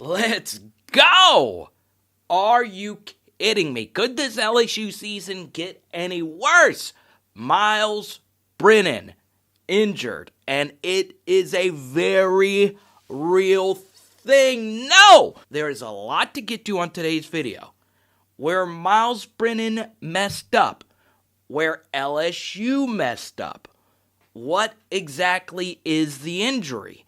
Let's go! Are you kidding me? Could this LSU season get any worse? Myles Brennan injured, and it is a very real thing. No! There is a lot to get to on today's video. Where Myles Brennan messed up, where LSU messed up. What exactly is the injury?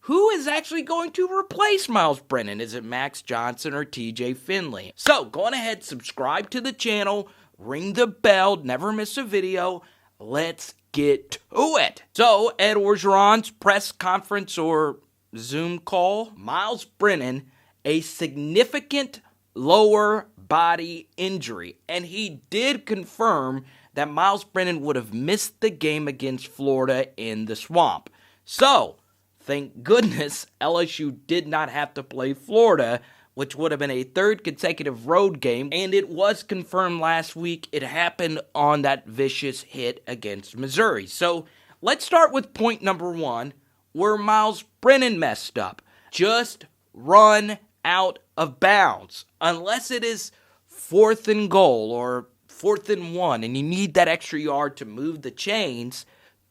Who is actually going to replace Myles Brennan? Is it Max Johnson or TJ Finley? So, go on ahead, subscribe to the channel, ring the bell, never miss a video. Let's get to it. So, Ed Orgeron's press conference or Zoom call, Myles Brennan, a significant lower body injury. And he did confirm that Myles Brennan would have missed the game against Florida in the Swamp. So, thank goodness LSU did not have to play Florida, which would have been a third consecutive road game. And it was confirmed last week. It happened on that vicious hit against Missouri. So, let's start with point number one, where Myles Brennan messed up. Just run out of bounds. Unless it is 4th and goal or 4th and 1 and you need that extra yard to move the chains,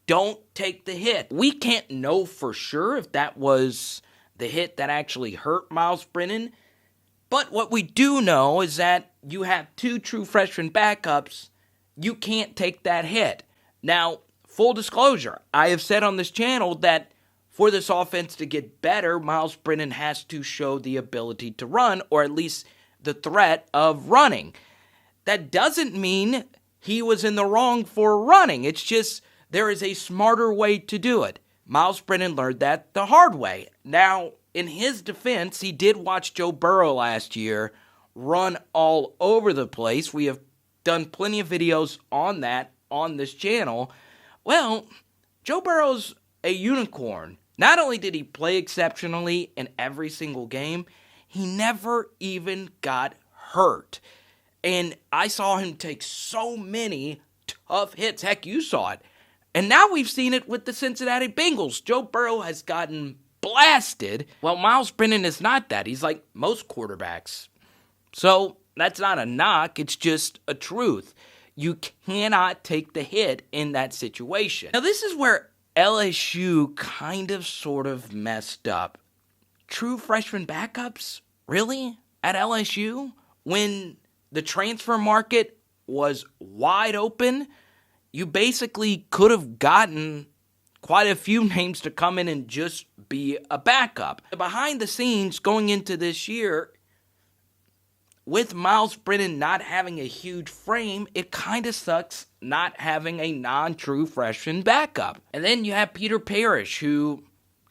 don't take the hit. We can't know for sure if that was the hit that actually hurt Myles Brennan, but what we do know is that you have two true freshman backups. You can't take that hit. Now, full disclosure, I have said on this channel that for this offense to get better, Myles Brennan has to show the ability to run, or at least the threat of running. That doesn't mean he was in the wrong for running. It's just there is a smarter way to do it. Myles Brennan learned that the hard way. Now, in his defense, he did watch Joe Burrow last year run all over the place. We have done plenty of videos on that on this channel. Well, Joe Burrow's a unicorn. Not only did he play exceptionally in every single game, he never even got hurt. And I saw him take so many tough hits. Heck, you saw it. And now we've seen it with the Cincinnati Bengals. Joe Burrow has gotten blasted. Well, Myles Brennan is not that. He's like most quarterbacks. So that's not a knock. It's just a truth. You cannot take the hit in that situation. Now, this is where LSU kind of sort of messed up. True freshman backups? Really? At LSU? When the transfer market was wide open, you basically could have gotten quite a few names to come in and just be a backup. Behind the scenes going into this year, with Myles Brennan not having a huge frame, it kind of sucks not having a non-true freshman backup. And then you have Peter Parrish, who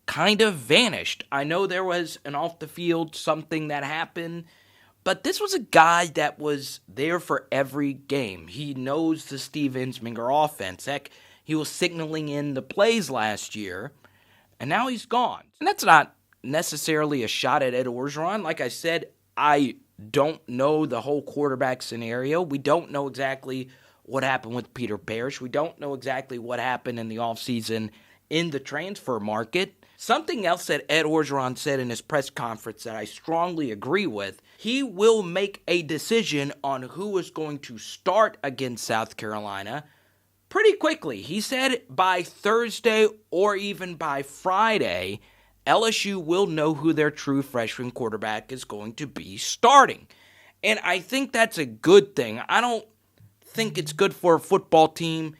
kind of vanished. I know there was an off-the-field something that happened, but this was a guy that was there for every game. He knows the Steve Ensminger offense. Heck, he was signaling in the plays last year, and now he's gone. And that's not necessarily a shot at Ed Orgeron. Like I said, I don't know the whole quarterback scenario. We don't know exactly what happened with Peter Parrish. We don't know exactly what happened in the offseason in the transfer market. Something else that Ed Orgeron said in his press conference that I strongly agree with, he will make a decision on who is going to start against South Carolina pretty quickly. He said by Thursday or even by Friday, LSU will know who their true freshman quarterback is going to be starting. And I think that's a good thing. I don't think it's good for a football team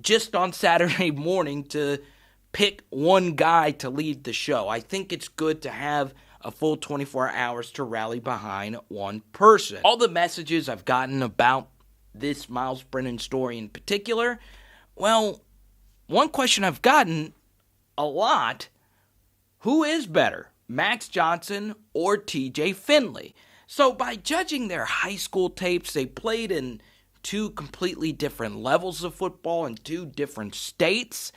just on Saturday morning to pick one guy to lead the show. I think it's good to have a full 24 hours to rally behind one person. All the messages I've gotten about this Myles Brennan story in particular, well, one question I've gotten a lot, who is better, Max Johnson or TJ Finley? So by judging their high school tapes, they played in two completely different levels of football in two different states.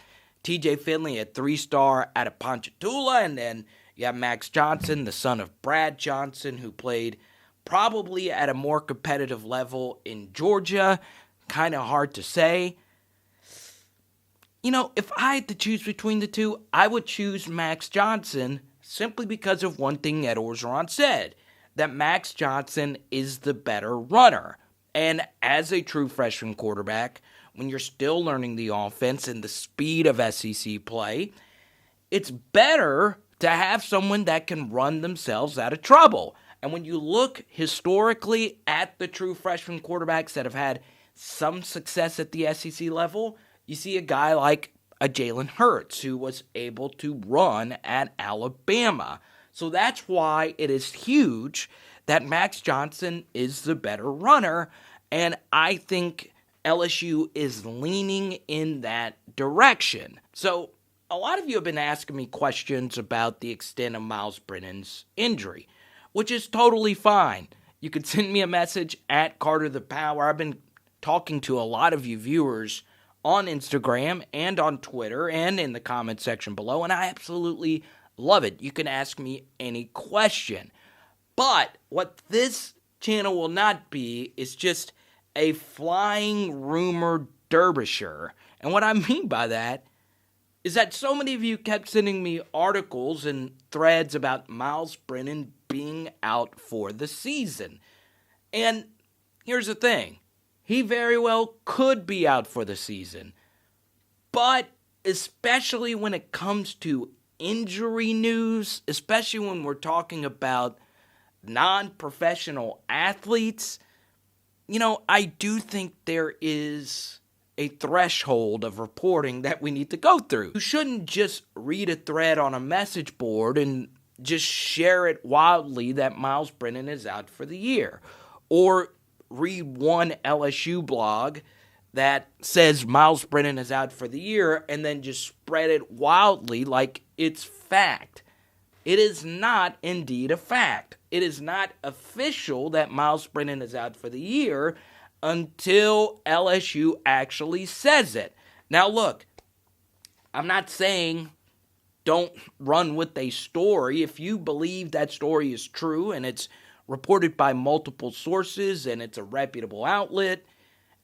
TJ Finley, a 3-star out of Ponchatoula, and then you have Max Johnson, the son of Brad Johnson, who played probably at a more competitive level in Georgia. Kind of hard to say. You know, if I had to choose between the two, I would choose Max Johnson simply because of one thing Ed Orgeron said, that Max Johnson is the better runner. And as a true freshman quarterback, when you're still learning the offense and the speed of SEC play, it's better to have someone that can run themselves out of trouble. And when you look historically at the true freshman quarterbacks that have had some success at the SEC level, you see a guy like a Jalen Hurts who was able to run at Alabama. So that's why it is huge that Max Johnson is the better runner, and I think LSU is leaning in that direction. So a lot of you have been asking me questions about the extent of Myles Brennan's injury, which is totally fine. You can send me a message at Carter the Power. I've been talking to a lot of you viewers on Instagram and on Twitter and in the comment section below, and I absolutely love it. You can ask me any question. But what this channel will not be is just a flying rumor derbyshire. And what I mean by that is that so many of you kept sending me articles and threads about Myles Brennan being out for the season. And here's the thing. He very well could be out for the season. But especially when it comes to injury news, especially when we're talking about non-professional athletes, I do think there is a threshold of reporting that we need to go through. You shouldn't just read a thread on a message board and just share it wildly that Myles Brennan is out for the year. Or read one LSU blog that says Myles Brennan is out for the year and then just spread it wildly like it's fact. It is not indeed a fact. It is not official that Myles Brennan is out for the year until LSU actually says it. Now look, I'm not saying don't run with a story. If you believe that story is true and it's reported by multiple sources and it's a reputable outlet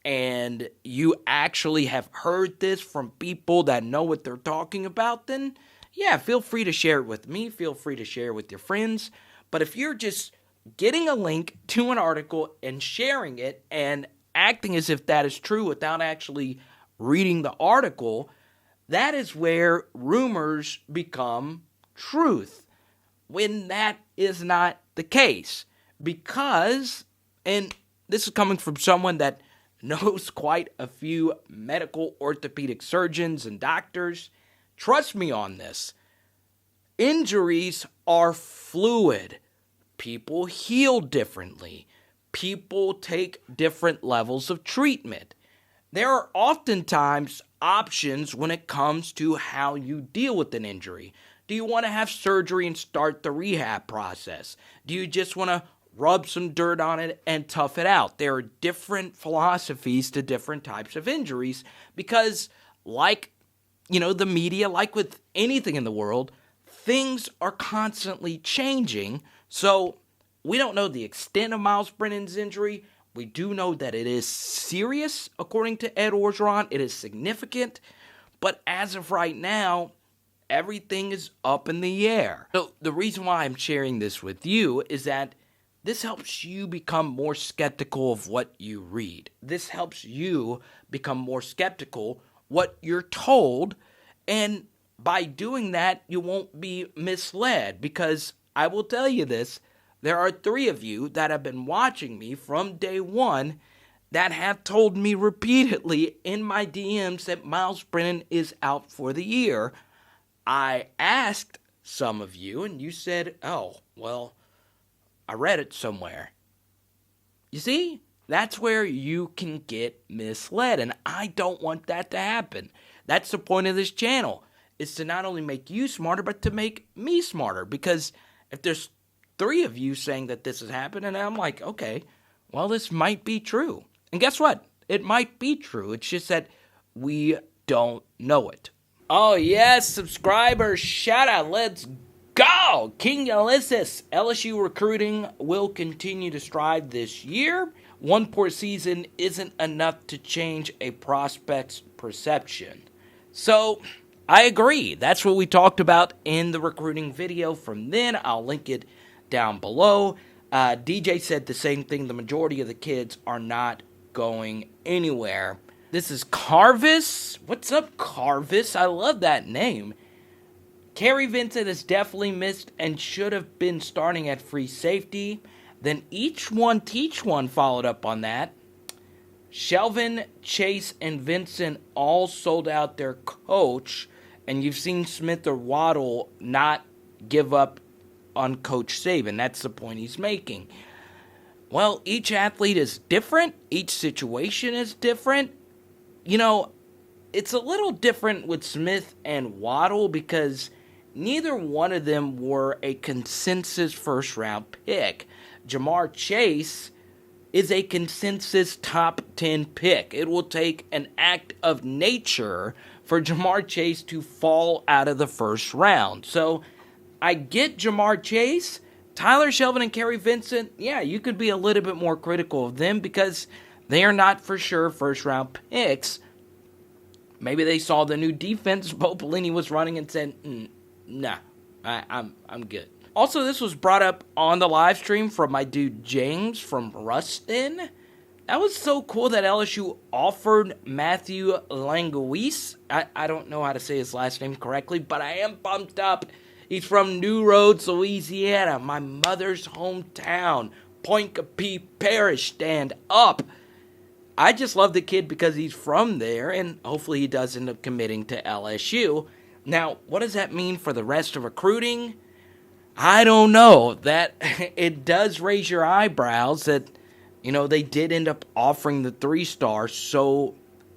and you actually have heard this from people that know what they're talking about, then yeah, feel free to share it with me. Feel free to share it with your friends. But if you're just getting a link to an article and sharing it and acting as if that is true without actually reading the article, that is where rumors become truth, when that is not the case. Because, and this is coming from someone that knows quite a few medical orthopedic surgeons and doctors, trust me on this, injuries are fluid. People heal differently. People take different levels of treatment. There are oftentimes options when it comes to how you deal with an injury. Do you want to have surgery and start the rehab process? Do you just want to rub some dirt on it and tough it out? There are different philosophies to different types of injuries because, like, the media, like with anything in the world, things are constantly changing. So we don't know the extent of Myles Brennan's injury. We do know that it is serious, according to Ed Orgeron. It is significant. But as of right now, everything is up in the air. So the reason why I'm sharing this with you is that this helps you become more skeptical of what you read. This helps you become more skeptical what you're told, and by doing that, you won't be misled, because I will tell you this, there are 3 of you that have been watching me from day one that have told me repeatedly in my DMs that Myles Brennan is out for the year. I asked some of you, and you said, oh, well, I read it somewhere. You see? That's where you can get misled, and I don't want that to happen. That's the point of this channel, is to not only make you smarter, but to make me smarter. Because if there's 3 of you saying that this has happened, and I'm like, okay, well, this might be true. And guess what? It might be true. It's just that we don't know it. Oh, yes, subscribers, shout out, let's go! King Ulysses, LSU recruiting will continue to strive this year. One poor season isn't enough to change a prospect's perception. So, I agree. That's what we talked about in the recruiting video from then. I'll link it down below. DJ said the same thing. The majority of the kids are not going anywhere. This is Carvis. What's up, Carvis? I love that name. Kerry Vincent has definitely missed and should have been starting at free safety. Then Each One Teach One followed up on that. Shelvin, Chase, and Vincent all sold out their coach, and you've seen Smith or Waddle not give up on Coach Saban. That's the point he's making. Well, each athlete is different. Each situation is different. You know, it's a little different with Smith and Waddle because neither one of them were a consensus first-round pick. Jamar Chase is a consensus top 10 pick. It will take an act of nature for Jamar Chase to fall out of the first round. So I get Jamar Chase. Tyler Shelvin and Kerry Vincent, yeah, you could be a little bit more critical of them because they are not for sure first-round picks. Maybe they saw the new defense Bo Pelini was running and said, nah, I'm good. Also, this was brought up on the live stream from my dude James from Ruston. That was so cool that LSU offered Matthew Languise. I don't know how to say his last name correctly, but I am pumped up. He's from New Roads, Louisiana, my mother's hometown. Pointe-Coupee Parish, stand up. I just love the kid because he's from there, and hopefully he does end up committing to LSU. Now, what does that mean for the rest of recruiting? I don't know. That it does raise your eyebrows that, you know, they did end up offering the 3-star so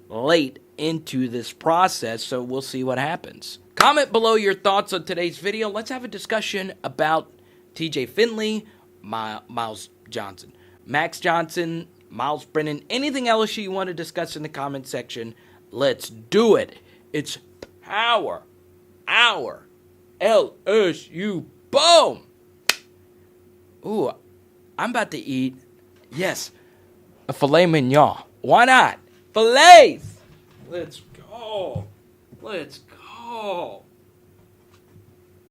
late into this process, so we'll see what happens. Comment below your thoughts on today's video. Let's have a discussion about TJ Finley, Miles Johnson, Max Johnson, Myles Brennan, anything else you want to discuss in the comment section. Let's do it. It's Hour LSU. Boom! Ooh, I'm about to eat, yes, a filet mignon. Why not? Fillets! Let's go. Let's go.